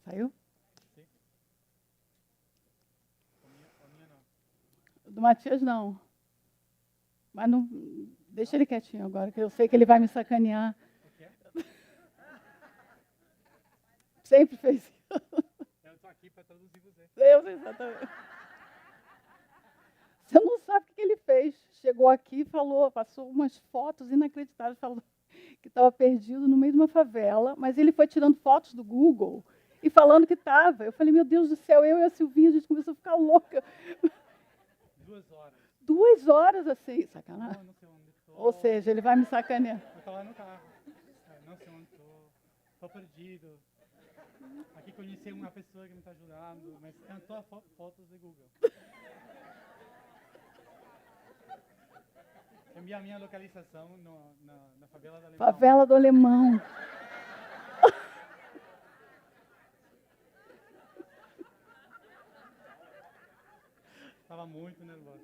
Saiu? Do Matias, não. Mas não, deixa ele quietinho agora, que eu sei que ele vai me sacanear. Sempre fez isso. Eu estou aqui para traduzir você. Eu sei exatamente. Você não sabe o que ele fez. Chegou aqui e falou, passou umas fotos inacreditáveis, falou que estava perdido no meio de uma favela, mas ele foi tirando fotos do Google e falando que estava. Eu falei, meu Deus do céu, eu e a Silvinha, a gente começou a ficar louca. 2 horas. 2 horas assim, sacanagem. Não sei onde estou. Ou seja, ele vai me sacanear. Eu estou lá no carro. Não sei onde estou. Estou perdido. Aqui conheci uma pessoa que me está ajudando, mas é só fotos de Google. Envia a minha localização na favela do Alemão. Favela do Alemão. Estava muito nervoso.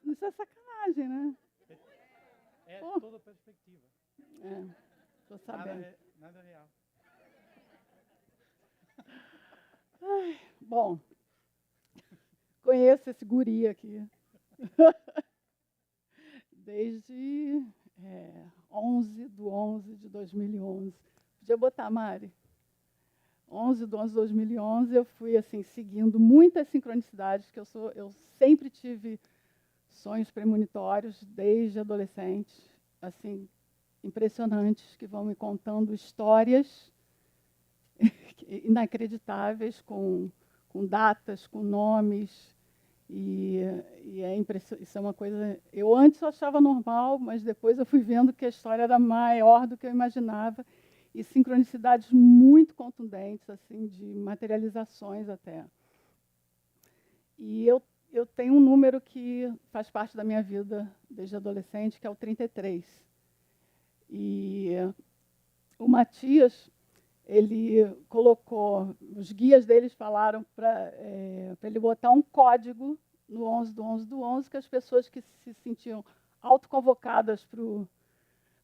Isso é sacanagem, né? É Pô. toda perspectiva. É, tô sabendo. Nada real. Ai, bom, conheço esse guri aqui. Desde 11/11/2011. Podia botar, Mari? 11/11/2011, eu fui assim seguindo muitas sincronicidades, que eu sempre tive sonhos premonitórios desde adolescente, assim, impressionantes, que vão me contando histórias inacreditáveis, com datas, com nomes, e isso é uma coisa... Eu antes achava normal, mas depois eu fui vendo que a história era maior do que eu imaginava, e sincronicidades muito contundentes, assim, de materializações até. E eu tenho um número que faz parte da minha vida desde adolescente, que é o 33. E o Matias, ele colocou, os guias deles falaram para ele botar um código no 11/11/11, que as pessoas que se sentiam autoconvocadas para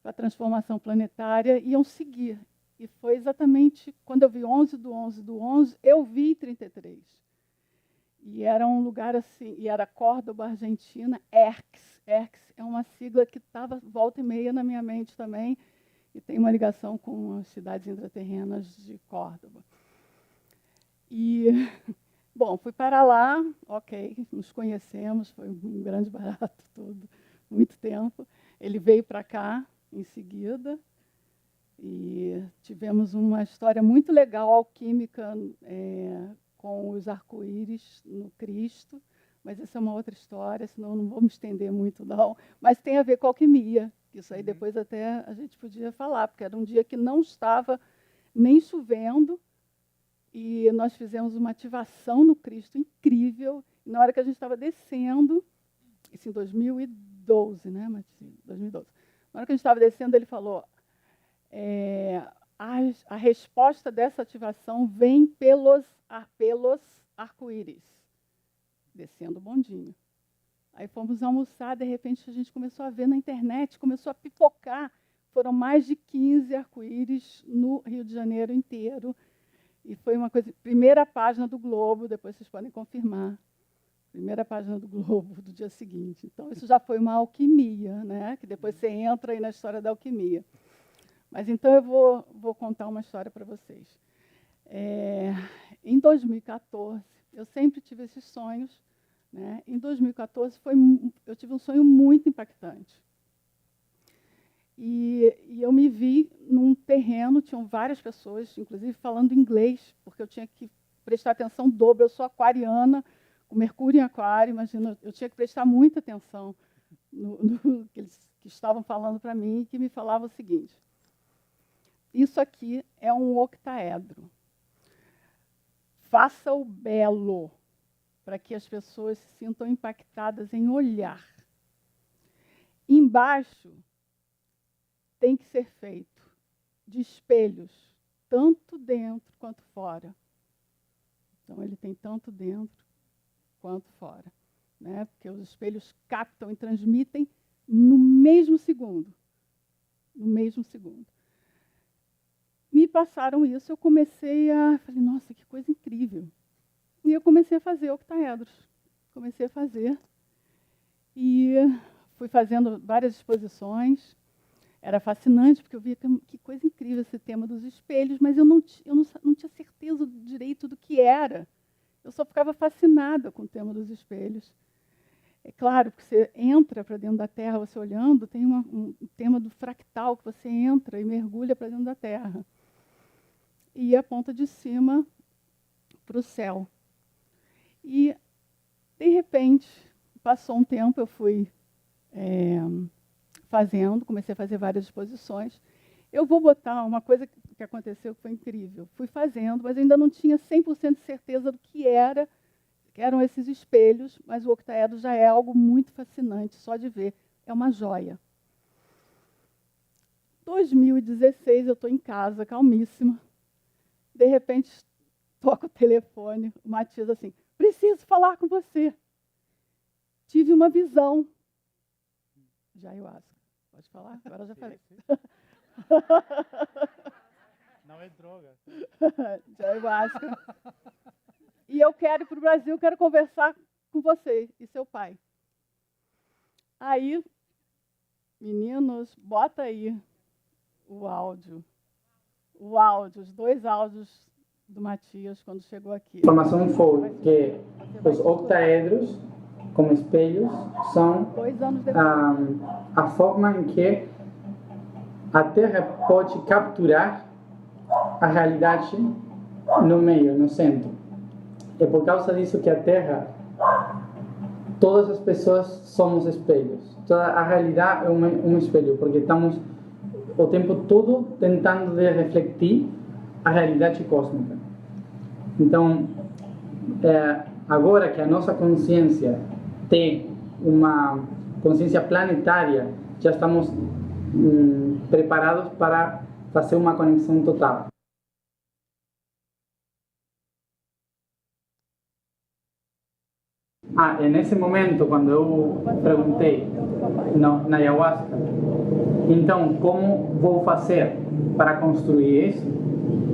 a transformação planetária iam seguir. E foi exatamente quando eu vi 11/11/11, eu vi 33. E era um lugar assim, e era Córdoba, Argentina, ERCS. ERCS é uma sigla que estava volta e meia na minha mente também, e tem uma ligação com as cidades intraterrenas de Córdoba. E, bom, fui para lá, ok, nos conhecemos, foi um grande barato todo, muito tempo. Ele veio para cá em seguida, e tivemos uma história muito legal, alquímica, com os arco-íris no Cristo, mas essa é uma outra história, senão não vou me estender muito, não. Mas tem a ver com alquimia. Isso aí depois até a gente podia falar, porque era um dia que não estava nem chovendo, e nós fizemos uma ativação no Cristo incrível. E na hora que a gente estava descendo, isso em 2012, né, Matias? 2012. Na hora que a gente estava descendo, ele falou, a resposta dessa ativação vem pelos arco-íris, descendo o bondinho. Aí fomos almoçar, de repente a gente começou a ver na internet, começou a pipocar. Foram mais de 15 arco-íris no Rio de Janeiro inteiro. E foi uma coisa... Primeira página do Globo, depois vocês podem confirmar. Primeira página do Globo, do dia seguinte. Então, isso já foi uma alquimia, né? Que depois você entra aí na história da alquimia. Mas, então, eu vou contar uma história para vocês. Em 2014, eu sempre tive esses sonhos, né? Em 2014, eu tive um sonho muito impactante. E eu me vi num terreno, tinham várias pessoas, inclusive falando inglês, porque eu tinha que prestar atenção dobra. Eu sou aquariana, com Mercúrio em Aquário, imagina, eu tinha que prestar muita atenção no que eles que estavam falando para mim, e que me falavam o seguinte: isso aqui é um octaedro. Faça o belo, para que as pessoas se sintam impactadas em olhar. Embaixo tem que ser feito de espelhos, tanto dentro quanto fora. Então, ele tem tanto dentro quanto fora, né? Porque os espelhos captam e transmitem no mesmo segundo. no mesmo segundo. Me passaram isso, eu comecei a... Falei, nossa, que coisa incrível. E eu comecei a fazer octaedros. Comecei a fazer. E fui fazendo várias exposições. Era fascinante, porque eu via que coisa incrível esse tema dos espelhos, mas eu não tinha certeza direito do que era. Eu só ficava fascinada com o tema dos espelhos. É claro que você entra para dentro da Terra, você olhando, tem um tema do fractal, que você entra e mergulha para dentro da Terra. E a ponta de cima para o céu. E, de repente, passou um tempo, eu fui comecei a fazer várias exposições. Eu vou botar uma coisa que aconteceu que foi incrível. Fui fazendo, mas ainda não tinha 100% de certeza do que eram esses espelhos, mas o octaedro já é algo muito fascinante, só de ver. É uma joia. 2016, eu estou em casa, calmíssima. De repente, toca o telefone, o Matias assim, preciso falar com você. Tive uma visão. Já ayahuasca. Pode falar? Agora eu já falei. Não é droga. Já ayahuasca. E eu quero ir para o Brasil, quero conversar com você e seu pai. Aí, meninos, bota aí o áudio. Os 2 áudios do Matias quando chegou aqui. A informação foi que os octaedros, como espelhos, são 2 anos depois. a forma em que a Terra pode capturar a realidade no meio, no centro. É por causa disso que a Terra, todas as pessoas somos espelhos. Toda a realidade é um espelho, porque estamos o tempo todo tentando de refletir a realidade cósmica. Então, agora que a nossa consciência tem uma consciência planetária, já estamos preparados para fazer uma conexão total. E nesse momento, quando eu perguntei na ayahuasca, então, como vou fazer para construir isso?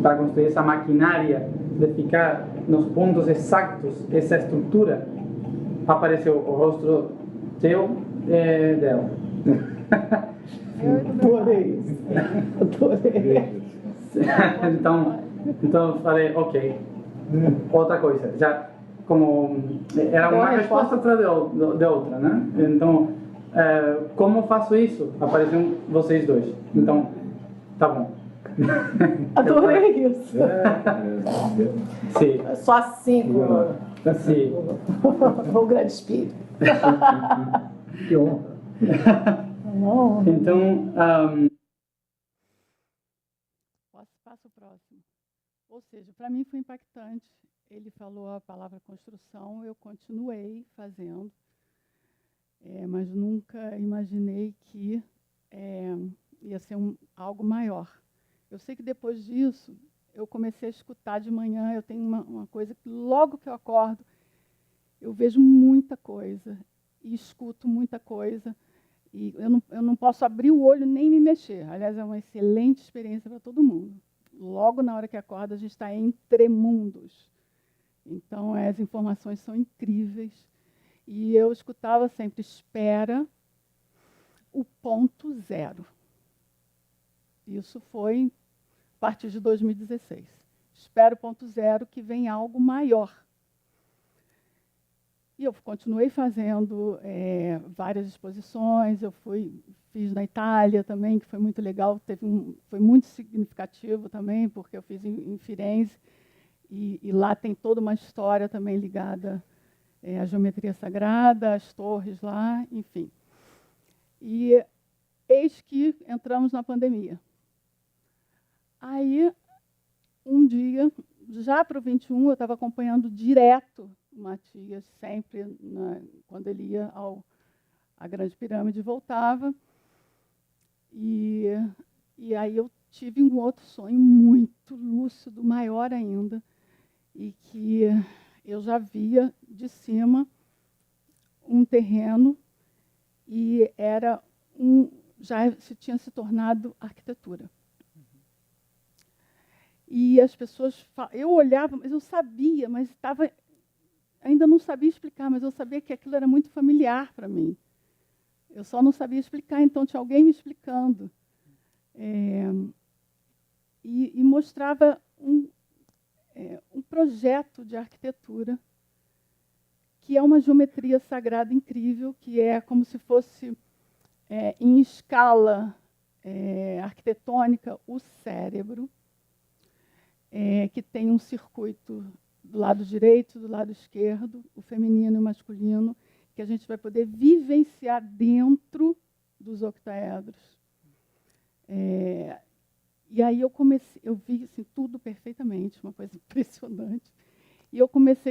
Para construir essa maquinária de ficar nos pontos exatos, essa estrutura, apareceu o rosto teu e dela. Adorei isso. Adorei. Então eu falei, ok, outra coisa. Já, como era uma resposta atrás de outra, né? Então, como faço isso? Apareceram vocês dois. Então, tá bom. Adorei isso. Sim. Só assim, Sim. o grande espírito. Que honra. Então, Passo o próximo. Ou seja, para mim foi impactante. Ele falou a palavra construção, eu continuei fazendo, mas nunca imaginei que ia ser algo maior. Eu sei que depois disso, eu comecei a escutar de manhã, eu tenho uma coisa que logo que eu acordo, eu vejo muita coisa e escuto muita coisa. E eu não posso abrir o olho nem me mexer. Aliás, é uma excelente experiência para todo mundo. Logo na hora que acorda, a gente está entre mundos. Então, as informações são incríveis. E eu escutava sempre, espera o ponto zero. Isso foi a partir de 2016. Espera o ponto zero, que vem algo maior. E eu continuei fazendo várias exposições, fiz na Itália também, que foi muito legal, foi muito significativo também, porque eu fiz em Firenze, e lá tem toda uma história também ligada à geometria sagrada, às torres lá, enfim. E eis que entramos na pandemia. Aí, um dia, já para o 21, eu estava acompanhando direto o Matias, sempre, quando ele ia à Grande Pirâmide e voltava. E aí eu tive um outro sonho muito lúcido, maior ainda, e que eu já via de cima um terreno, e era já se tinha se tornado arquitetura. E as pessoas, eu olhava, mas eu sabia, mas ainda não sabia explicar, mas eu sabia que aquilo era muito familiar para mim. Eu só não sabia explicar, então tinha alguém me explicando. E mostrava um projeto de arquitetura que é uma geometria sagrada incrível, que é como se fosse, em escala arquitetônica, o cérebro, que tem um circuito do lado direito, do lado esquerdo, o feminino e o masculino, que a gente vai poder vivenciar dentro dos octaedros. E aí eu vi assim, tudo perfeitamente, uma coisa impressionante. E eu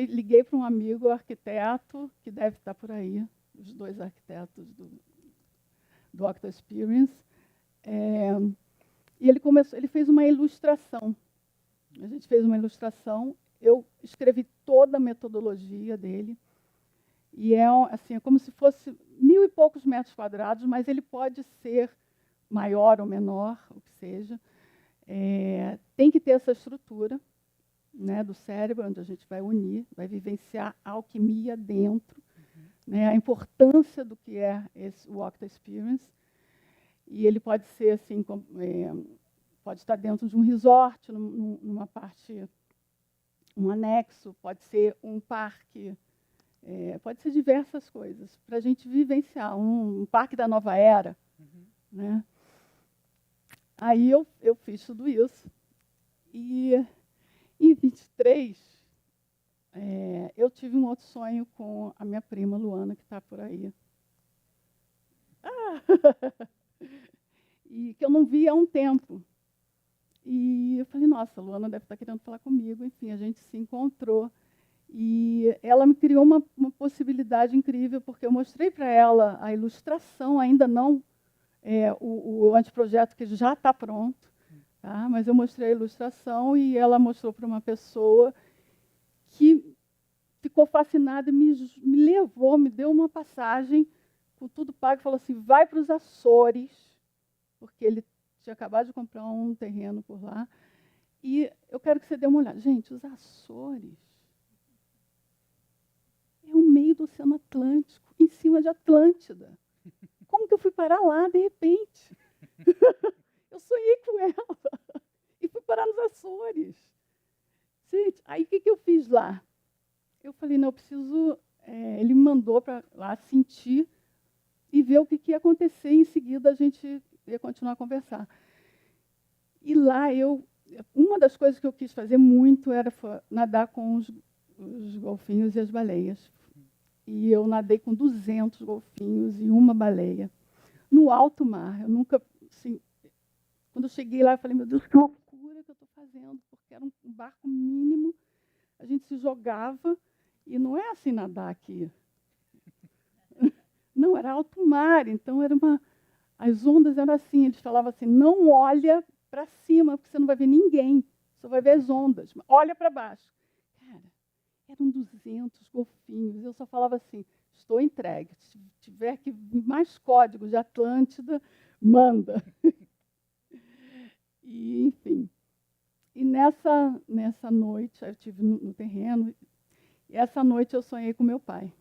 liguei para um amigo arquiteto, que deve estar por aí, os dois arquitetos do Octa Experience, e ele fez uma ilustração. A gente fez uma ilustração, eu escrevi toda a metodologia dele, e assim, é como se fosse 1000 e poucos metros quadrados, mas ele pode ser maior ou menor, o que seja. Tem que ter essa estrutura, né, do cérebro, onde a gente vai unir, vai vivenciar a alquimia dentro, né, a importância do que é o Octa Experience. E ele pode ser assim, pode estar dentro de um resort, numa parte, um anexo, pode ser um parque, pode ser diversas coisas, para a gente vivenciar um parque da nova era. Né? Aí eu fiz tudo isso. E em 23, eu tive um outro sonho com a minha prima Luana, que está por aí. E que eu não via há um tempo. E eu falei, nossa, a Luana deve estar querendo falar comigo. Enfim, a gente se encontrou. E ela me criou uma possibilidade incrível, porque eu mostrei para ela a ilustração, ainda não o anteprojeto, que já está pronto, tá? Mas eu mostrei a ilustração e ela mostrou para uma pessoa que ficou fascinada, me levou, me deu uma passagem com tudo pago, falou assim, vai para os Açores, porque ele tinha acabado de comprar um terreno por lá, e eu quero que você dê uma olhada. Gente, os Açores é o meio do Oceano Atlântico, em cima de Atlântida. Como que eu fui parar lá, de repente? Eu sonhei com ela e fui parar nos Açores. Gente, aí o que eu fiz lá? Eu falei, não, eu preciso... ele me mandou para lá sentir e ver o que ia acontecer. Em seguida, a gente ia continuar a conversar. E lá, uma das coisas que eu quis fazer muito era nadar com os golfinhos e as baleias. E eu nadei com 200 golfinhos e uma baleia. No alto mar. Eu nunca... Assim, quando eu cheguei lá, eu falei, meu Deus, que loucura que eu estou fazendo. Porque era um barco mínimo. A gente se jogava. E não é assim nadar aqui. Não, era alto mar. Então, as ondas eram assim. Eles falavam assim, não olha para cima, porque você não vai ver ninguém. Só vai ver as ondas. Olha para baixo. Cara, eram 200 golfinhos. Eu só falava assim, estou entregue. Se tiver que mais código de Atlântida, manda. E, enfim. E nessa noite, eu estive no terreno, e essa noite eu sonhei com meu pai.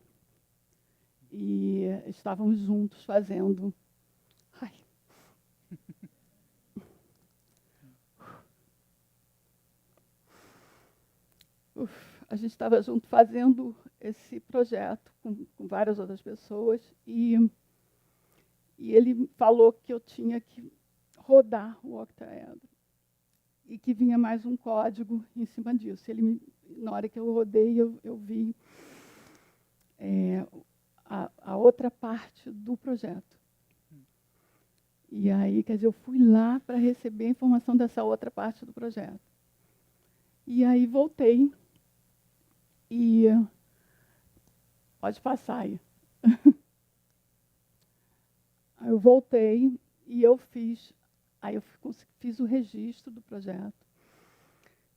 E estávamos juntos fazendo... Ai. A gente estava junto fazendo esse projeto com várias outras pessoas, e ele falou que eu tinha que rodar o octaedro e que vinha mais um código em cima disso. Na hora que eu rodei, eu vi a outra parte do projeto. E aí, quer dizer, eu fui lá para receber a informação dessa outra parte do projeto. E aí voltei. E pode passar aí. Aí eu voltei e eu fiz o registro do projeto.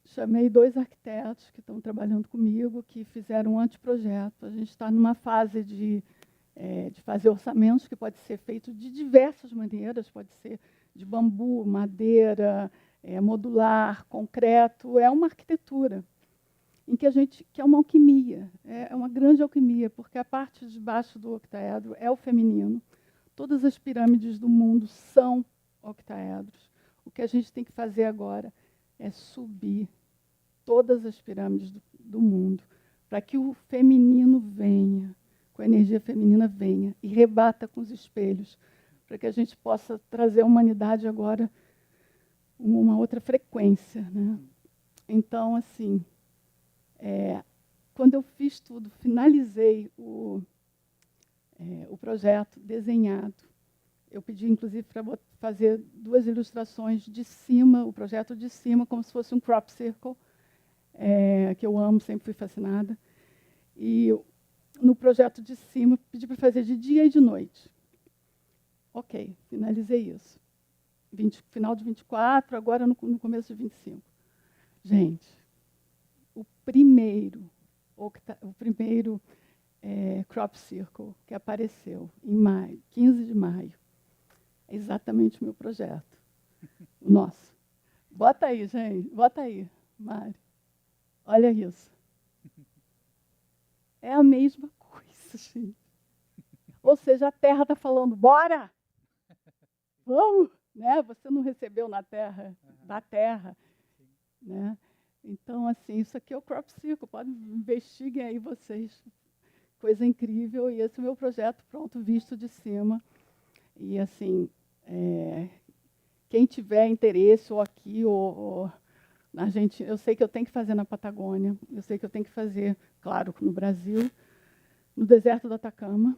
Chamei 2 arquitetos que estão trabalhando comigo, que fizeram um anteprojeto. A gente está numa fase de de fazer orçamentos, que pode ser feito de diversas maneiras, pode ser de bambu, madeira, modular, concreto, é uma arquitetura em que é uma alquimia, é uma grande alquimia, porque a parte de baixo do octaedro é o feminino. Todas as pirâmides do mundo são octaedros. O que a gente tem que fazer agora é subir todas as pirâmides do mundo, para que o feminino venha, com a energia feminina venha, e rebata com os espelhos, para que a gente possa trazer à humanidade agora uma outra frequência, né? Então, assim, quando eu fiz tudo, finalizei o projeto desenhado, eu pedi, inclusive, para fazer 2 ilustrações de cima, o projeto de cima, como se fosse um crop circle, que eu amo, sempre fui fascinada. E no projeto de cima, pedi para fazer de dia e de noite. Ok, finalizei isso. Final de 24, agora no começo de 25. Gente, o primeiro crop circle que apareceu em maio, 15 de maio, é exatamente o meu projeto. O nosso. Bota aí, gente. Bota aí, Mari. Olha isso. É a mesma coisa, gente. Ou seja, a Terra está falando, bora! Vamos! Né? Você não recebeu na Terra, da Terra. Né? Então, assim, isso aqui é o crop circle. Podem investiguem aí vocês. Coisa incrível. E esse é o meu projeto pronto, visto de cima. E, assim, quem tiver interesse, ou aqui, ou na Argentina, eu sei que eu tenho que fazer na Patagônia, eu sei que eu tenho que fazer, claro, no Brasil, no deserto do Atacama,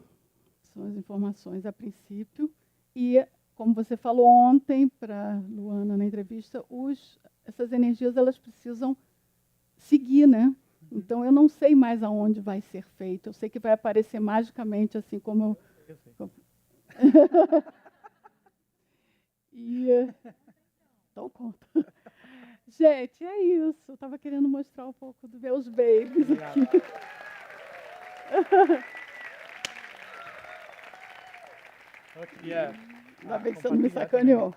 são as informações a princípio. E, como você falou ontem para Luana na entrevista, essas energias elas precisam seguir, né? Então, eu não sei mais aonde vai ser feito, eu sei que vai aparecer magicamente, assim como eu sei. Então, conta. Gente, é isso. Eu estava querendo mostrar um pouco dos meus babies aqui. Ainda bem que você não me sacaneou.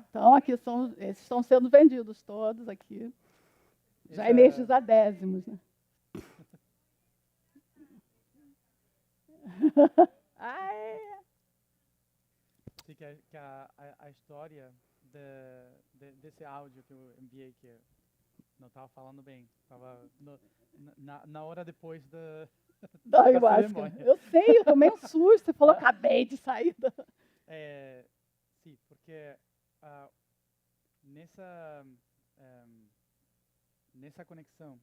Então, aqui esses estão sendo vendidos todos aqui. Já energizadésimos, né? Sei que a história desse áudio que eu enviei, que eu não estava falando bem, estava na hora depois da ayahuasca. Eu sei, eu tomei um susto, você falou, acabei de sair da... Sim, porque nessa conexão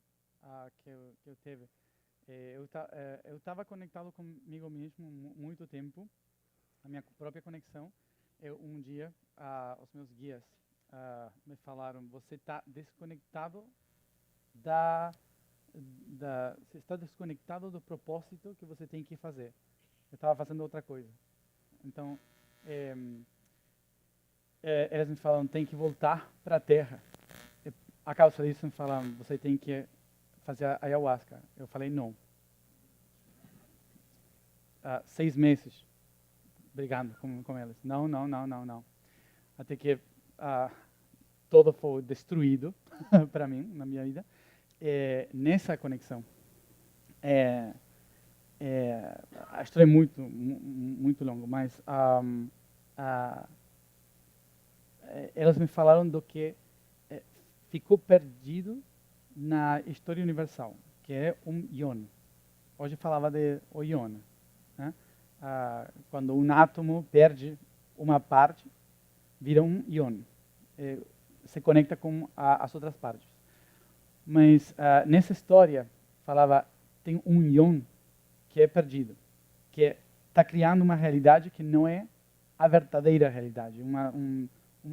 que eu teve, eu estava conectado comigo mesmo muito tempo, a minha própria conexão. Um dia, os meus guias me falaram, você está desconectado você está desconectado do propósito que você tem que fazer. Eu estava fazendo outra coisa. Então, eles me falaram, tem que voltar para a Terra. A causa disso me falaram, você tem que fazer a ayahuasca. Eu falei, não. 6 meses brigando com eles. Não. Até que todo foi destruído para mim, na minha vida. Nessa conexão. A história é muito longa, mas elas me falaram do que ficou perdido na história universal, que é um ion. Hoje falava de o ion, né? Quando um átomo perde uma parte, vira um ion. Se conecta com as outras partes. Mas nessa história falava, tem um ion que é perdido, que está criando uma realidade que não é a verdadeira realidade, um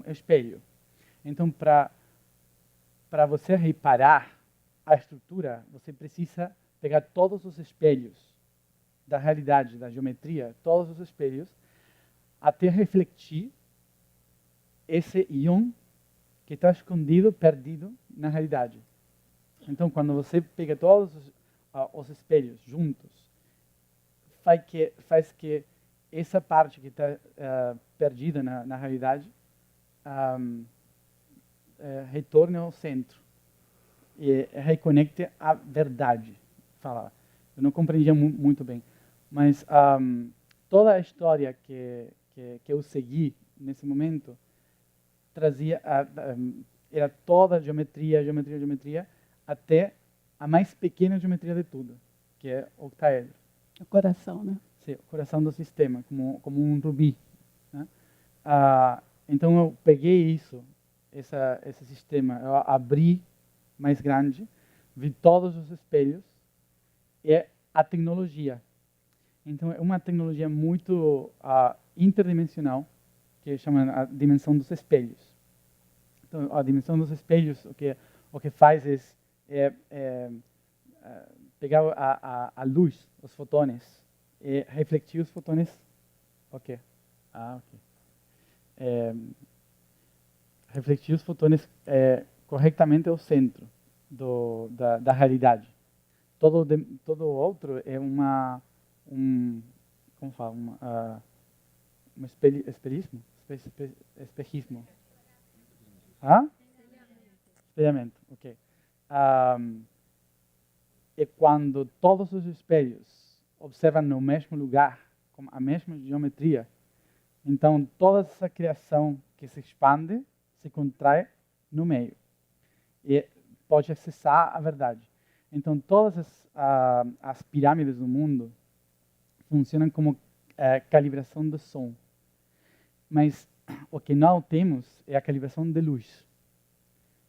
espelho. Então, para você reparar a estrutura, você precisa pegar todos os espelhos da realidade, da geometria, todos os espelhos, até refletir esse ion que está escondido, perdido na realidade. Então, quando você pega todos os espelhos juntos, faz que essa parte que está perdida na realidade retorne ao centro e reconecte a verdade. Eu não compreendia muito bem, mas toda a história que eu segui nesse momento trazia era toda geometria, até a mais pequena geometria de tudo, que é o octaedro. O coração, né? Sim, o coração do sistema, como um rubi, né? Então eu peguei esse sistema, eu abri mais grande, vi todos os espelhos, e a tecnologia. Então é uma tecnologia muito interdimensional, que chama a dimensão dos espelhos. Então a dimensão dos espelhos, o que faz é pegar a luz, os fotones, e refletir os fotones. Ok. Refletir os fotones corretamente ao centro da realidade. Todo outro é como fala, um espelhismo? Espejismo. Espelhamento, ok. E quando todos os espelhos observam no mesmo lugar, com a mesma geometria, então toda essa criação que se expande, se contrai no meio. E pode acessar a verdade. Então todas as pirâmides do mundo funcionam como calibração de som. Mas o que não temos é a calibração de luz.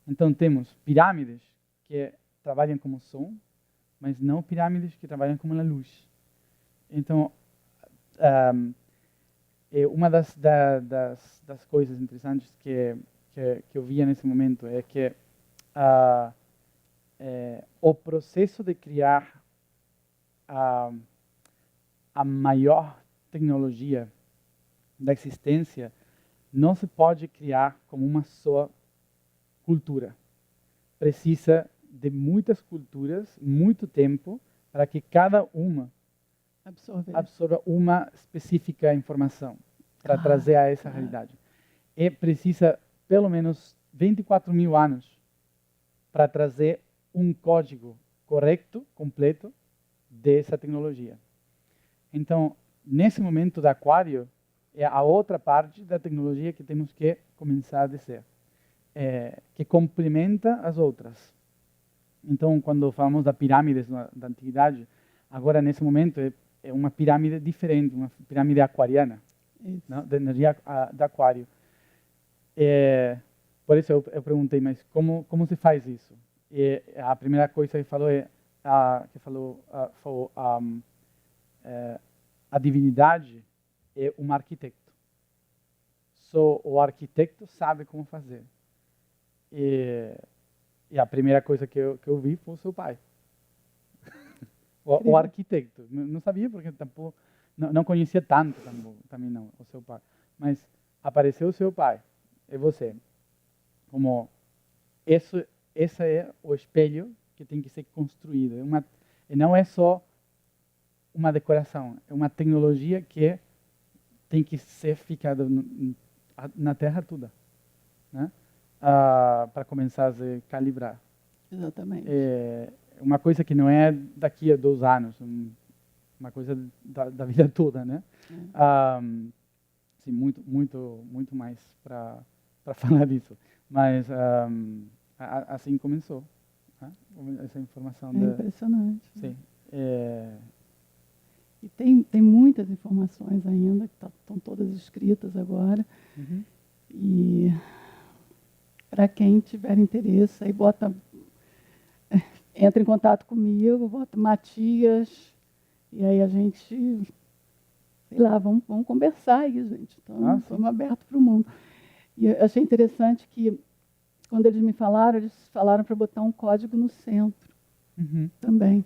Então temos pirâmides que trabalham como som, mas não pirâmides que trabalham como a luz. Então, uma das coisas interessantes que eu via nesse momento é que o processo de criar a maior tecnologia da existência não se pode criar como uma só cultura. Precisa de muitas culturas, muito tempo, para que cada uma absorva uma específica informação para trazer a essa realidade. E precisa pelo menos 24.000 anos para trazer um código correto, completo, dessa tecnologia. Então, nesse momento do aquário, é a outra parte da tecnologia que temos que começar a descer, que complementa as outras. Então, quando falamos da pirâmide da antiguidade, agora, nesse momento, é uma pirâmide diferente, uma pirâmide aquariana, não? De energia do aquário. Por isso eu perguntei, mas como se faz isso? E a primeira coisa que falou foi a divindade é um arquiteto. Só o arquiteto sabe como fazer. E a primeira coisa que eu vi foi o seu pai. O arquiteto. Não sabia porque tampouco, não conhecia tanto também não, o seu pai. Mas apareceu o seu pai e você. Como esse é o espelho que tem que ser construído. E não é só uma decoração, é uma tecnologia que tem que ser ficada na Terra toda, né? Para começar a se calibrar. Exatamente. É uma coisa que não é daqui a 2 anos, uma coisa da vida toda, né? Sim, muito mais para falar disso. Mas assim começou, né? Essa informação. Impressionante. Sim. E tem muitas informações ainda, que estão todas escritas agora. Uhum. E para quem tiver interesse, aí entra em contato comigo, bota Matias, e aí a gente, sei lá, vamos conversar aí, gente. Então, estamos abertos para o mundo. E eu achei interessante que, quando eles falaram para botar um código no centro também.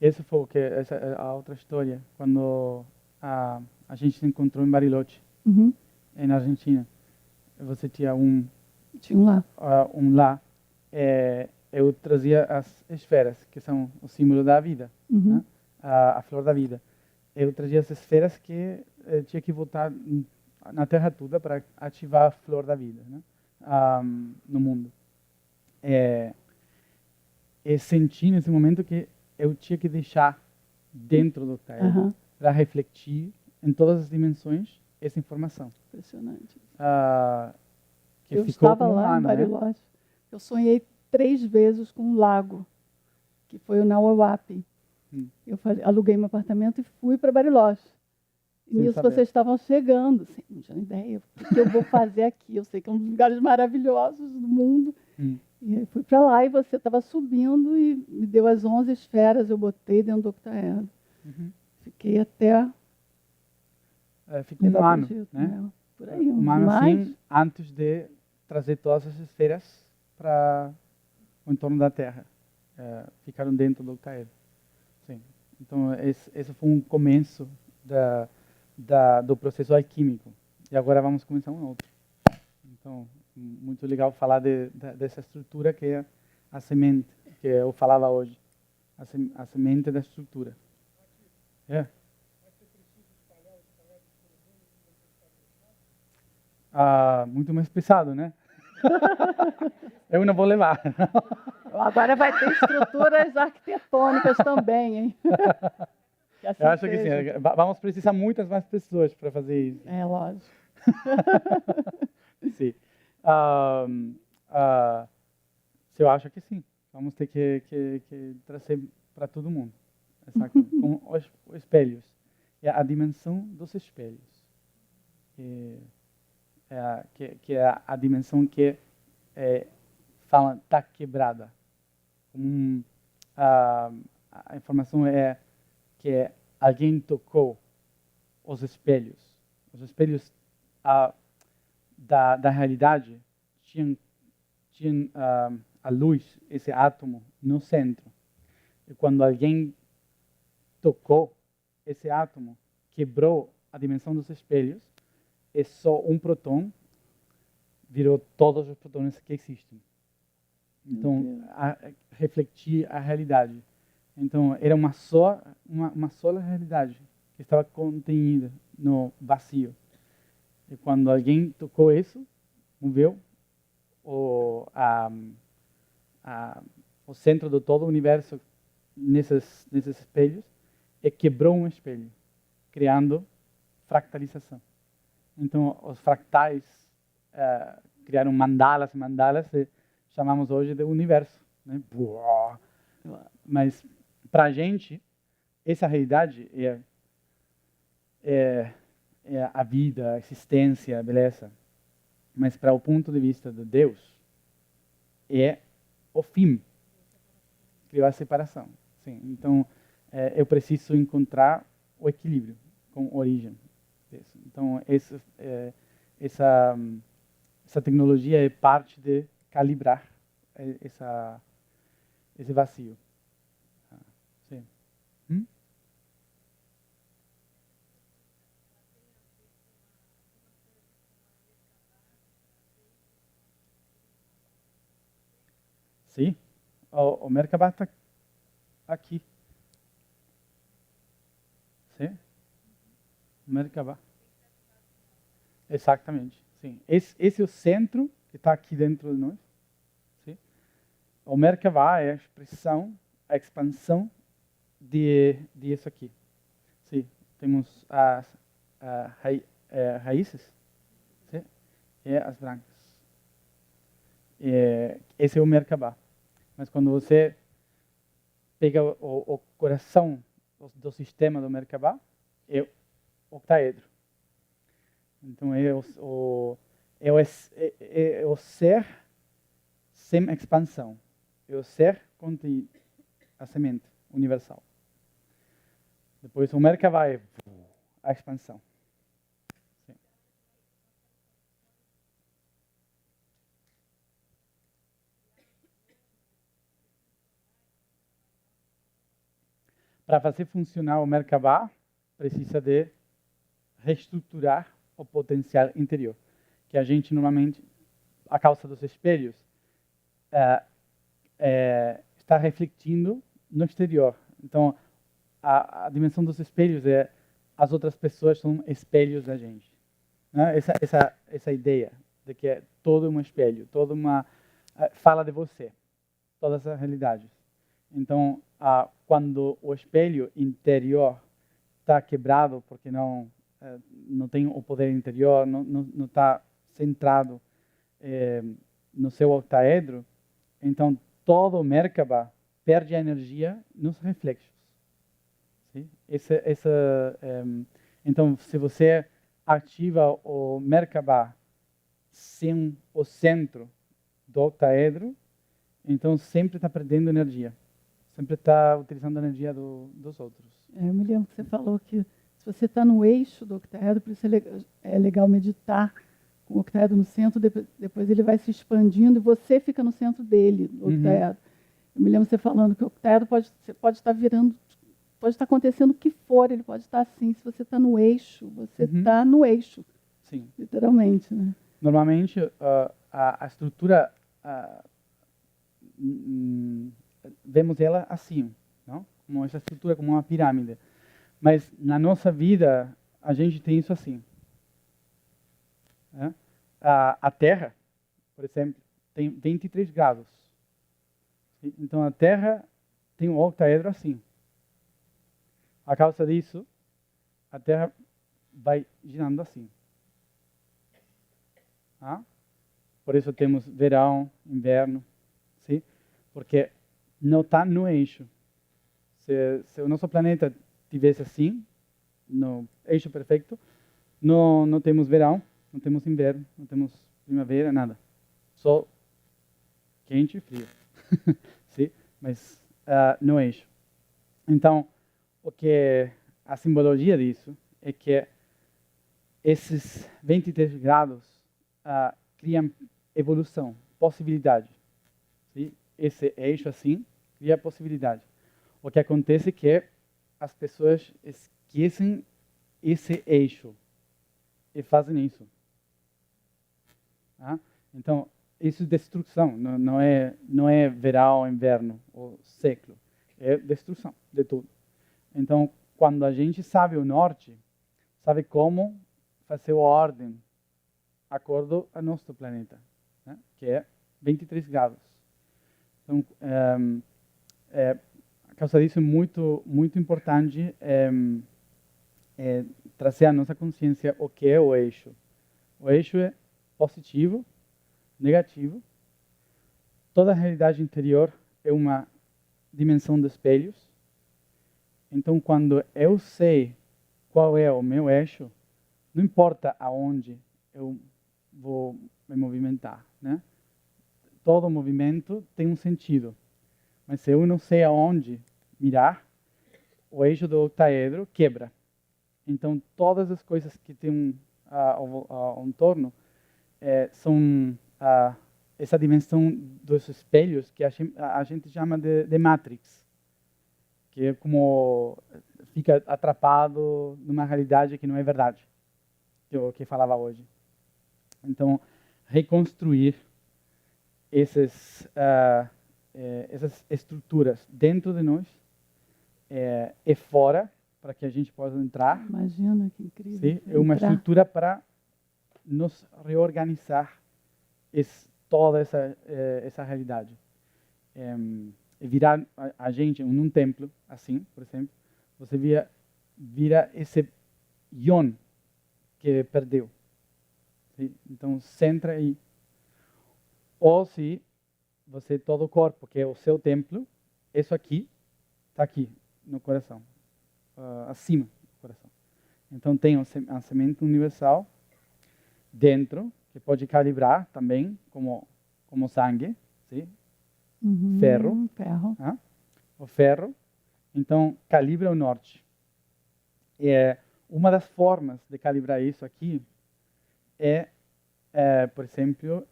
Essa é a outra história, quando a gente se encontrou em Bariloche, na Argentina. Você tinha Tinha um lá. Um lá. eu trazia as esferas, que são o símbolo da vida, né? A flor da vida. Eu trazia as esferas que tinha que voltar na Terra toda para ativar a flor da vida, né? No mundo. E senti nesse momento que eu tinha que deixar dentro do octaedro para refletir em todas as dimensões essa informação. Impressionante. Que eu ficou estava lá em Bariloche. Eu sonhei 3 vezes com um lago, que foi o Nauapi. Eu aluguei meu apartamento e fui para Bariloche. E nisso vocês estavam chegando. Assim, não tinha ideia. O que eu vou fazer aqui? Eu sei que é um dos lugares maravilhosos do mundo. E aí fui para lá e você estava subindo e me deu as 11 esferas. Eu botei dentro do octaedro. Fiquei até... Fica um ano, né? Por aí, um ano assim, antes de trazer todas as esferas para o entorno da Terra. Ficaram dentro do octaedro. Sim. Então, esse foi um começo do processo alquímico. E agora vamos começar um outro. Então, muito legal falar dessa estrutura que é a semente, que eu falava hoje. A semente da estrutura. Muito mais pesado, né? Eu não vou levar. Agora vai ter estruturas arquitetônicas também, hein? Assim eu acho que sim. Vamos precisar muitas mais pessoas para fazer isso. É, lógico. Sim. Eu acho que sim. Vamos ter que trazer para todo mundo. Exato. Com os espelhos. É a dimensão dos espelhos. Que é a dimensão que fala está quebrada. A informação é que alguém tocou os espelhos. Os espelhos da realidade tinham a luz, esse átomo, no centro. E quando alguém tocou esse átomo, quebrou a dimensão dos espelhos, é só um próton, virou todos os prótons que existem. Então, refletir a realidade. Então, era uma só realidade que estava contenida no vazio. E quando alguém tocou isso, moveu o centro de todo o universo nesses espelhos e quebrou um espelho, criando fractalização. Então, os fractais criaram mandalas e chamamos hoje de universo, né? Mas para a gente essa realidade é a vida, a existência, a beleza. Mas para o ponto de vista de Deus é o fim, criou a separação. Sim. Então eu preciso encontrar o equilíbrio com a origem. Então essa tecnologia é parte de calibrar esse vazio. Sim. Sim. O Merkabah está aqui. Sim. O Merkabah. Exatamente. Sim. Esse é o centro que está aqui dentro de nós. Sim. O Merkabah é a expressão, a expansão de isso aqui. Sim. Temos as raízes, sim? E as brancas. Esse é o Merkabah. Mas quando você pega o coração do sistema do Merkabah, é o octaedro. Então é o ser sem expansão. É o ser contém a semente universal. Depois o Merkabah é a expansão. Sim. Para fazer funcionar o Merkabah, precisa de reestruturar o potencial interior, que a gente normalmente, a causa dos espelhos, está refletindo no exterior. Então, a dimensão dos espelhos é as outras pessoas são espelhos da gente. Né? Essa ideia de que é todo um espelho, toda uma fala de você, todas as realidades. Então, quando o espelho interior está quebrado, porque não tem o poder interior, não está centrado no seu octaedro, então todo o Merkaba perde a energia nos reflexos. Sim? Então, se você ativa o Merkaba sem o centro do octaedro, então sempre está perdendo energia. Sempre está utilizando a energia dos outros. Eu me lembro que você falou que se você está no eixo do octaedro, por isso é legal meditar com o octaedro no centro, depois ele vai se expandindo e você fica no centro dele, do octaedro. Eu me lembro você falando que o octaedro pode estar virando, pode estar acontecendo o que for, ele pode estar assim. Se você está no eixo, você está no eixo. Sim. Literalmente, né? Normalmente, a estrutura, vemos ela assim, não? Como essa estrutura, como uma pirâmide. Mas na nossa vida, a gente tem isso assim. Né? A Terra, por exemplo, tem 23 graus. Então a Terra tem um octaedro assim. A causa disso, a Terra vai girando assim. Por isso temos verão, inverno, sim? Porque não está no eixo. Se o nosso planeta tivesse assim, no eixo perfeito, não temos verão, não temos inverno, não temos primavera, nada. Só quente e frio. Sim? Mas no eixo. Então, a simbologia disso é que esses 23 graus criam evolução, possibilidade. Sim? Esse eixo assim cria possibilidade. O que acontece é que as pessoas esquecem esse eixo e fazem isso. Então, isso é destruição, não é verão, inverno ou ciclo. É destruição de tudo. Então, quando a gente sabe o norte, sabe como fazer a ordem de acordo ao nosso planeta, né? Que é 23 graus. Então, a causa disso é muito, muito importante trazer à nossa consciência o que é o eixo. O eixo é positivo, negativo. Toda a realidade interior é uma dimensão de espelhos. Então, quando eu sei qual é o meu eixo, não importa aonde eu vou me movimentar, né? Todo movimento tem um sentido. Mas se eu não sei aonde mirar, o eixo do octaedro quebra. Então, todas as coisas que tem ao entorno são essa dimensão dos espelhos que a gente chama de Matrix, que é como fica atrapado numa realidade que não é verdade, que é o que falava hoje. Então, reconstruir essas estruturas dentro de nós e fora, para que a gente possa entrar. Imagina que incrível. Sim, é uma estrutura para nos reorganizar toda essa realidade. Virar a gente num templo, assim, por exemplo, você vira esse Yon que perdeu. Sim? Então, centra aí. Ou se você, todo o corpo, que é o seu templo, isso aqui, está aqui, no coração, acima do coração. Então, tem a semente universal dentro, que pode calibrar também, como sangue, sim? Ferro. O ferro, então, calibra o norte. E uma das formas de calibrar isso aqui por exemplo,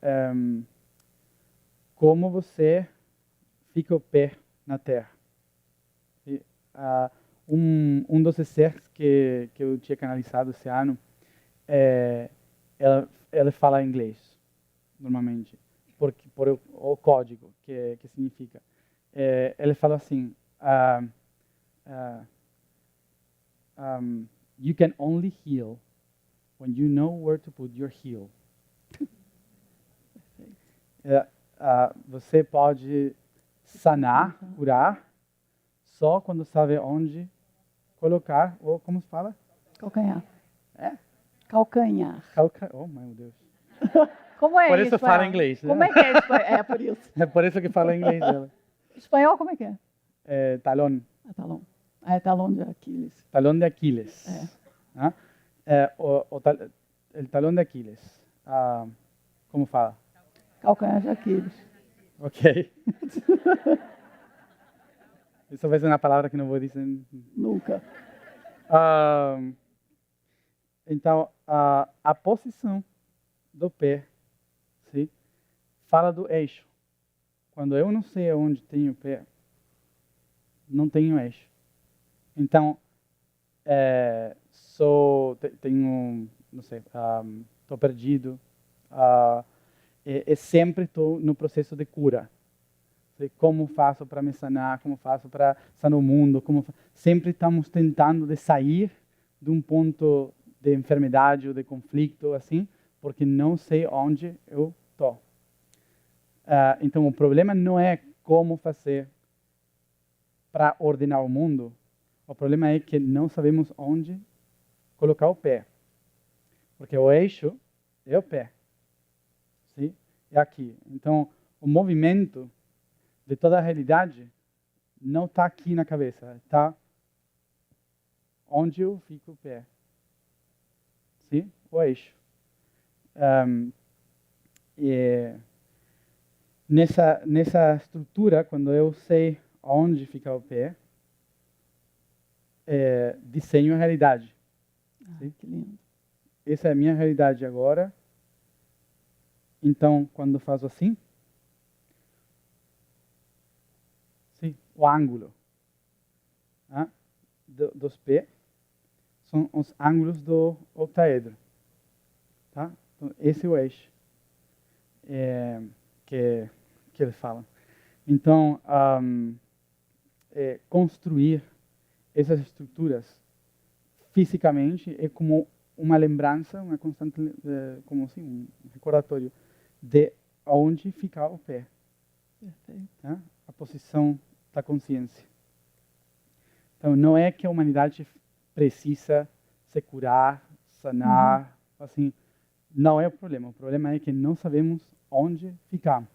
como você fica o pé na terra. E, um dos exercícios que eu tinha canalizado esse ano, ela fala inglês, normalmente. por o código, que significa. Ele falou assim, you can only heal when you know where to put your heel. Você pode sanar, curar, só quando sabe onde colocar, ou como se fala? Calcanhar. É? Calcanhar. Oh, meu Deus. Como é Por isso espanhol? fala inglês, né? Como é que é espanhol? É por isso. É por isso que fala inglês dela. Espanhol como é que é? Talón. Talão. É talão de Aquiles. Talón de Aquiles. É. El talón de Aquiles. Como fala? Calcanhar de Aquiles. Ok. Isso vai ser uma palavra que não vou dizer. Nunca. Então, a posição do pé, sim, fala do eixo. Quando eu não sei onde tenho o pé, não tenho eixo. Então, tenho, não sei, estou perdido. Sempre estou no processo de cura. Como faço para me sanar, como faço para sanar o mundo. Sempre estamos tentando de sair de um ponto de enfermidade ou de conflito, assim, porque não sei onde eu estou. Então, o problema não é como fazer para ordenar o mundo. O problema é que não sabemos onde colocar o pé. Porque o eixo é o pé. Sim? É aqui. Então, o movimento de toda a realidade não está aqui na cabeça. Está onde eu fico o pé. Sim? O eixo. Nessa estrutura, quando eu sei onde fica o pé, desenho a realidade. Que lindo. Essa é a minha realidade agora. Então, quando faço assim, sim, o ângulo dos pés são os ângulos do octaedro. Tá? Então, esse é o eixo que eles falam. Então, construir essas estruturas fisicamente é como uma lembrança, uma constante, como assim, um recordatório de onde fica o pé. Perfeito. Tá? A posição da consciência. Então, não é que a humanidade precisa se curar, sanar, assim, não é o problema. O problema é que não sabemos onde ficamos.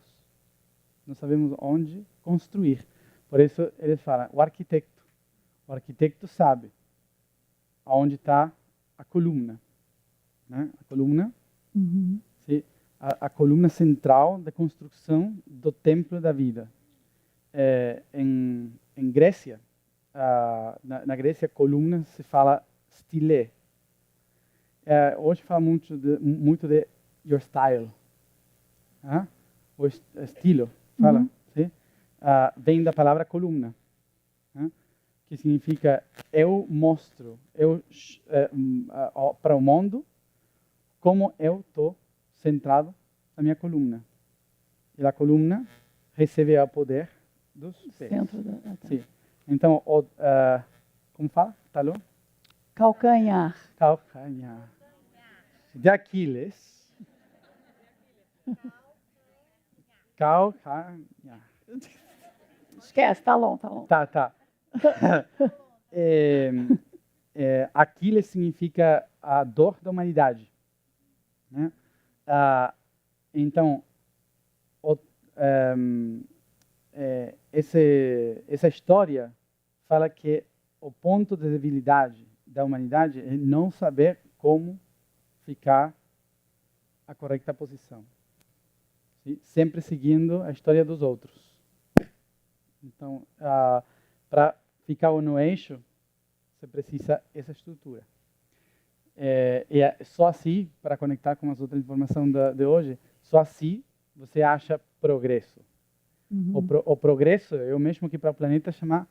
Não sabemos onde construir. Por isso, eles falam, o arquiteto sabe aonde está a coluna. Né? A coluna, sim, a coluna central da construção do templo da vida. Em Grécia, na Grécia, coluna se fala style. Hoje fala muito de your style. O estilo, fala. Sim? Vem da palavra coluna. Que significa eu mostro para o mundo como eu estou centrado na minha coluna. E a coluna recebe o poder dos pés. Centro da Sim. Então, como fala? Talão? Calcanhar. Calcanhar. De Aquiles. Calcanhar. Esquece, talão. Tá. Aquiles significa a dor da humanidade. Né? Então, essa história fala que o ponto de debilidade da humanidade é não saber como ficar a correta posição. Sim? Sempre seguindo a história dos outros. Então, para ficar no eixo, você precisa dessa estrutura. E é só assim, para conectar com as outras informações de hoje, só assim você acha progresso. O progresso é o mesmo que para o planeta chamar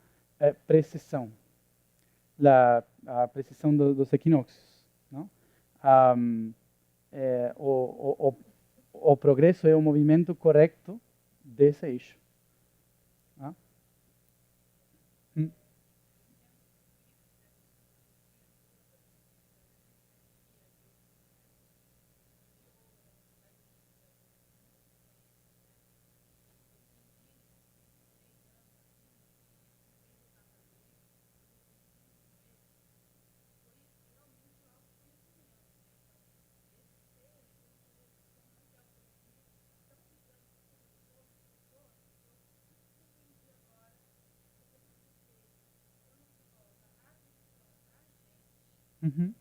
precisão. A precisão dos equinócios. Não? O o progresso é o movimento correto desse eixo. Ah? Uhum.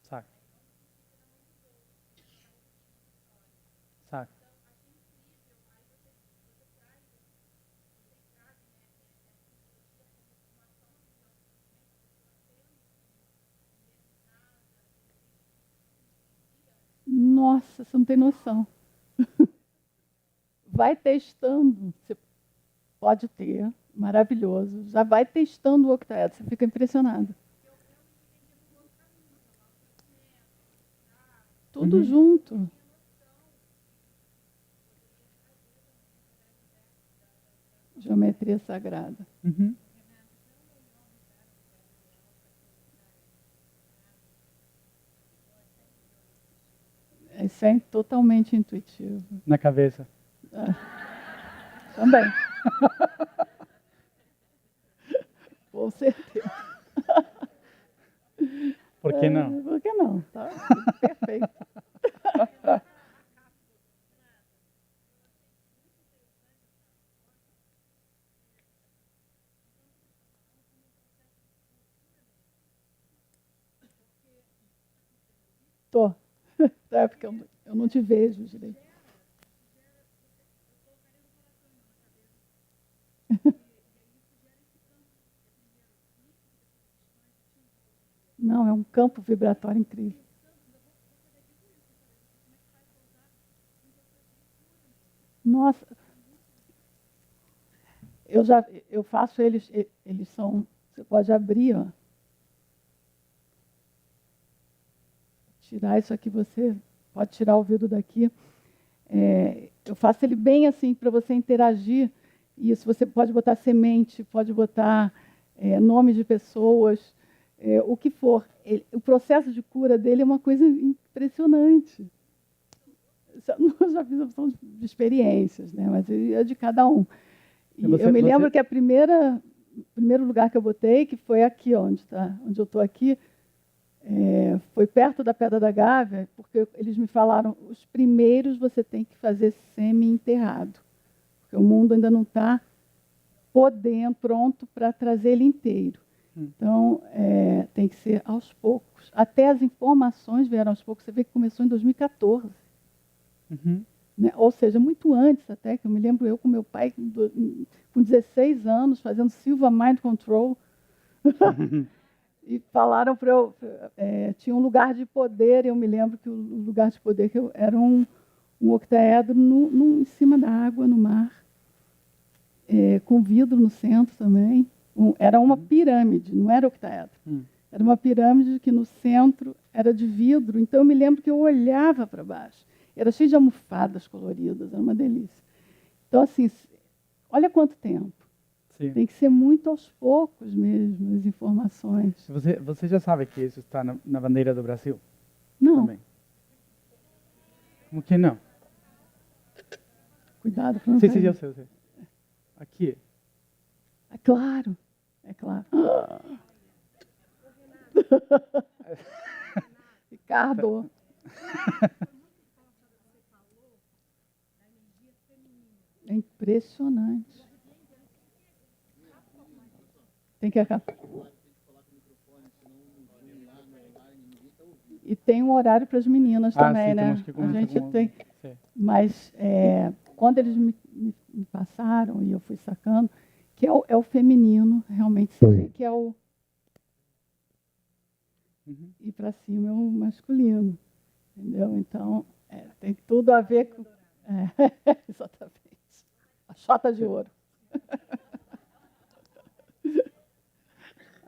Saca. Saca. Nossa, você não tem noção. Vai testando, você pode ter, maravilhoso. Já vai testando o octaedro, você fica impressionado. Tudo junto. Geometria sagrada. Uhum. Isso é totalmente intuitivo. Na cabeça. Também. Com certeza. Por que não? Por que não? Tá perfeito. Tô. É porque eu não te vejo direito. Não, é um campo vibratório incrível. Nossa, eu faço eles são, você pode abrir, ó. Tirar isso aqui, você pode tirar o vidro daqui. Eu faço ele bem assim para você interagir. Isso, você pode botar semente, pode botar nome de pessoas, o que for. O processo de cura dele é uma coisa impressionante. Eu já fiz opção de experiências, né? Mas é de cada um. E eu me lembro que o primeiro lugar que eu botei, que foi aqui, onde eu estou aqui, foi perto da Pedra da Gávea, porque eles me falaram, os primeiros você tem que fazer semi-enterrado, porque o mundo ainda não está pronto para trazer ele inteiro. Então, tem que ser aos poucos. Até as informações vieram aos poucos. Você vê que começou em 2014. Uhum. Né? Ou seja, muito antes até, que eu me lembro eu com meu pai, com 16 anos, fazendo Silva Mind Control. E falaram para eu... tinha um lugar de poder, eu me lembro que o lugar de poder era um octaedro em cima da água, no mar, com vidro no centro também. Era uma pirâmide, não era octaedro. Era uma pirâmide que no centro era de vidro. Então, eu me lembro que eu olhava para baixo. Era cheio de almofadas coloridas, era uma delícia. Então, assim, olha quanto tempo. Sim. Tem que ser muito aos poucos mesmo, as informações. Você já sabe que isso está na bandeira do Brasil? Não. Também. Como que não? Cuidado para não Sim, cair. eu sei. Aqui. É claro, é claro. Ricardo. É impressionante. Tem que acabar. E tem um horário para as meninas também, sim, né? temos que A gente com... tem. Sim. Mas quando eles me passaram e eu fui sacando, que é o feminino, realmente você vê que é o. E para cima é o masculino. Entendeu? Então, tem tudo a ver com. Exatamente. A chota de ouro.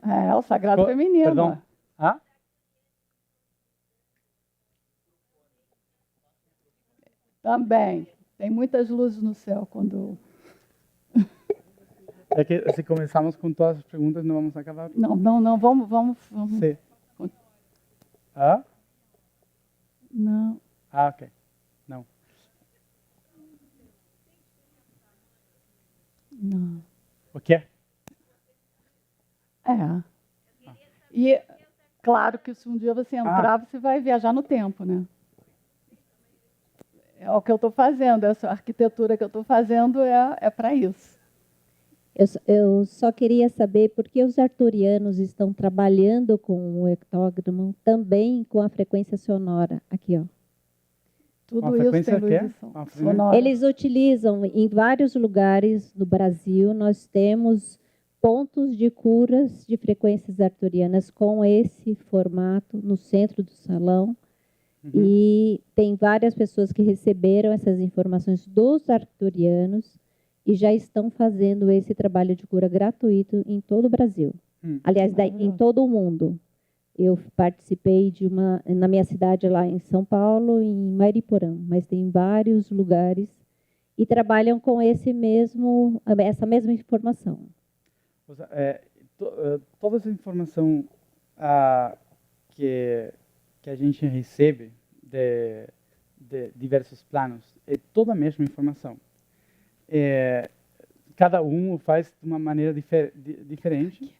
É o sagrado feminino. Perdão. Ah? Também. Tem muitas luzes no céu quando... É que se começarmos com todas as perguntas, não vamos acabar. Não, vamos. Sim. Ah? Não. Ah, ok. Não. Não. O quê? É. E claro que se um dia você entrar, você vai viajar no tempo, né? É o que eu estou fazendo, essa arquitetura que eu estou fazendo é para isso. Eu só queria saber por que os arturianos estão trabalhando com o hectógramo também com a frequência sonora. Aqui, ó. Tudo isso tem luz sonora. Eles utilizam em vários lugares do Brasil, nós temos pontos de curas de frequências arturianas com esse formato no centro do salão. E tem várias pessoas que receberam essas informações dos arturianos e já estão fazendo esse trabalho de cura gratuito em todo o Brasil. Aliás, em todo o mundo. Eu participei de na minha cidade lá em São Paulo, em Mariporã, mas tem vários lugares e trabalham com essa mesma informação. Toda essa informação que a gente recebe de diversos planos é toda a mesma informação. Cada um faz de uma maneira diferente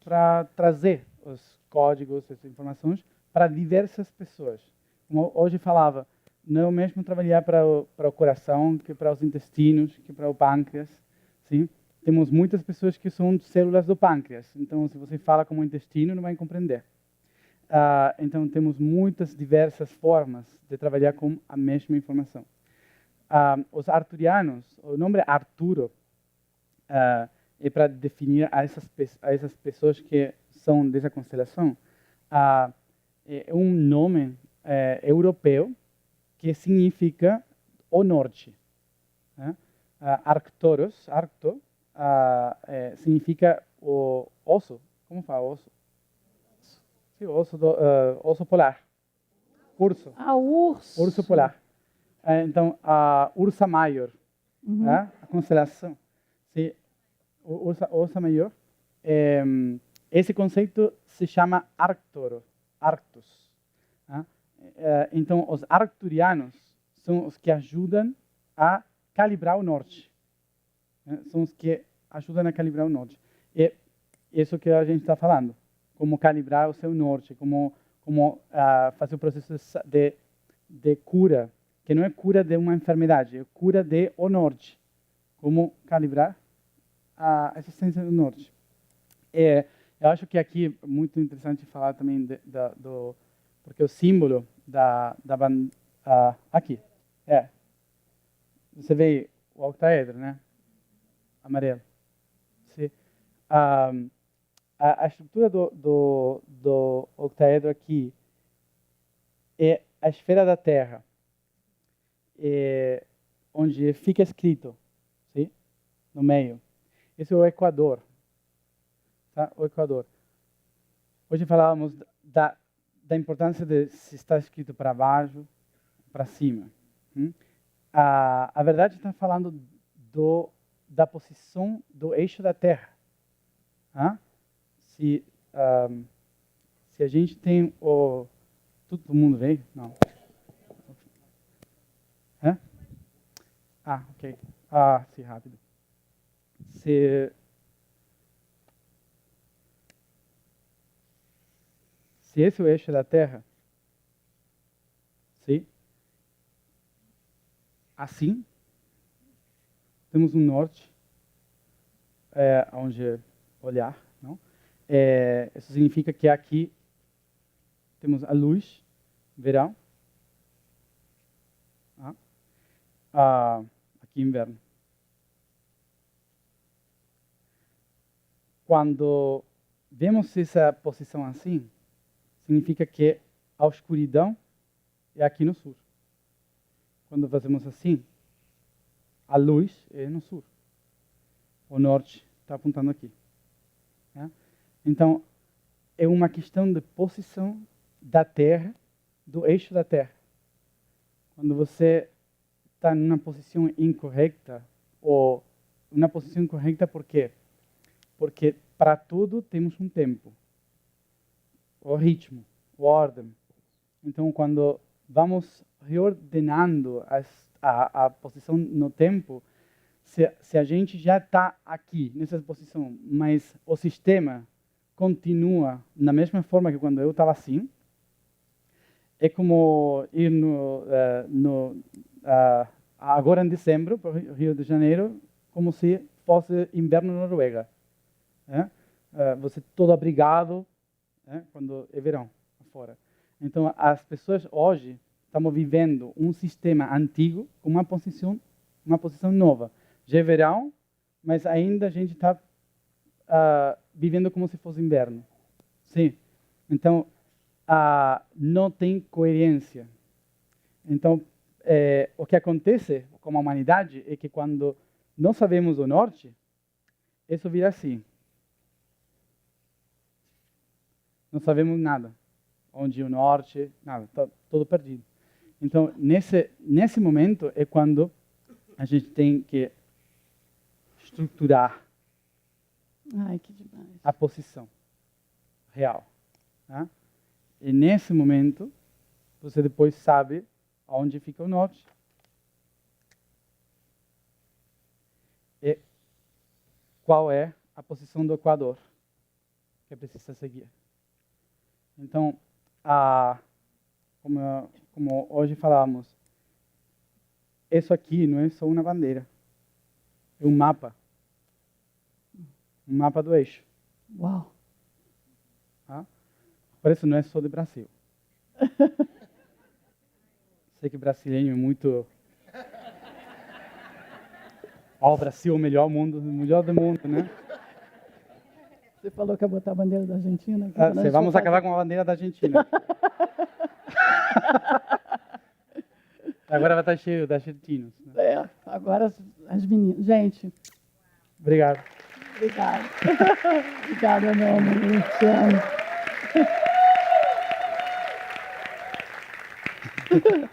para trazer os códigos, essas informações para diversas pessoas. Como hoje falava, não é o mesmo trabalhar para o coração que para os intestinos, que para o pâncreas. Sim? Temos muitas pessoas que são células do pâncreas, então se você fala como intestino, não vai compreender. Então temos muitas diversas formas de trabalhar com a mesma informação. Os arturianos, o nome Arturo é para definir a essas pessoas que são dessa constelação. É um nome europeu que significa o norte. Arcturus, Arcto, significa o osso. Como fala osso? Sim, osso polar. Urso. Urso. Urso polar. Então, a Ursa Maior, a constelação. Sim, Ursa Maior. Esse conceito se chama Arctus. Então, os arcturianos são os que ajudam a calibrar o norte. São os que ajudam a calibrar o norte. E isso que a gente está falando. Como calibrar o seu norte, como fazer o processo de cura, que não é cura de uma enfermidade, é cura de o norte. Como calibrar a existência do norte. Eu acho que aqui é muito interessante falar também porque o símbolo da banda aqui você vê o octaedro, né? Amarelo. Sim. A estrutura do octaedro aqui é a esfera da Terra, onde fica escrito, sim? No meio. Esse é o Equador. Tá? O Equador. Hoje falávamos da importância de se estar escrito para baixo, para cima. A verdade está falando da posição do eixo da Terra. Se a gente tem o... Todo mundo veio? Não. Ok. Sim, rápido. Se esse é o eixo da Terra, sim? Assim, temos um norte, onde olhar, não? Isso significa que aqui temos a luz, verão, aqui inverno. Quando vemos essa posição assim, significa que a escuridão é aqui no sul. Quando fazemos assim, a luz é no sul. O norte está apontando aqui. Então, é uma questão de posição da Terra, do eixo da Terra. Quando você está em uma posição incorreta, ou uma posição incorreta por quê? Porque para tudo temos um tempo, o ritmo, a ordem. Então, quando vamos reordenando a posição no tempo, se a gente já está aqui, nessa posição, mas o sistema continua da mesma forma que quando eu estava assim, é como ir agora em dezembro, para o Rio de Janeiro, como se fosse inverno na Noruega. Você todo abrigado, quando é verão fora. Então, as pessoas hoje estamos vivendo um sistema antigo com uma posição nova. Já é verão, mas ainda a gente está vivendo como se fosse inverno. Sim. Então, não tem coerência. Então, o que acontece com a humanidade é que quando não sabemos o norte, isso vira assim. Não sabemos nada. Onde é o norte, nada, está tudo perdido. Então, nesse momento é quando a gente tem que estruturar Ai, que demais. a posição real. Tá? E nesse momento, você depois sabe aonde fica o norte. E qual é a posição do Equador que precisa seguir. Então, como hoje falamos, isso aqui não é só uma bandeira, é um mapa do eixo. Uau! Tá? Por isso não é só do Brasil. Sei que brasileiro é muito... o Brasil é o melhor do mundo, né? Você falou que ia botar a bandeira da Argentina? Vamos acabar com a bandeira da Argentina. Agora vai estar cheio de argentinos. Né? Agora as meninas. Gente. Obrigado. Obrigada. Obrigada, meu amor. Eu te amo.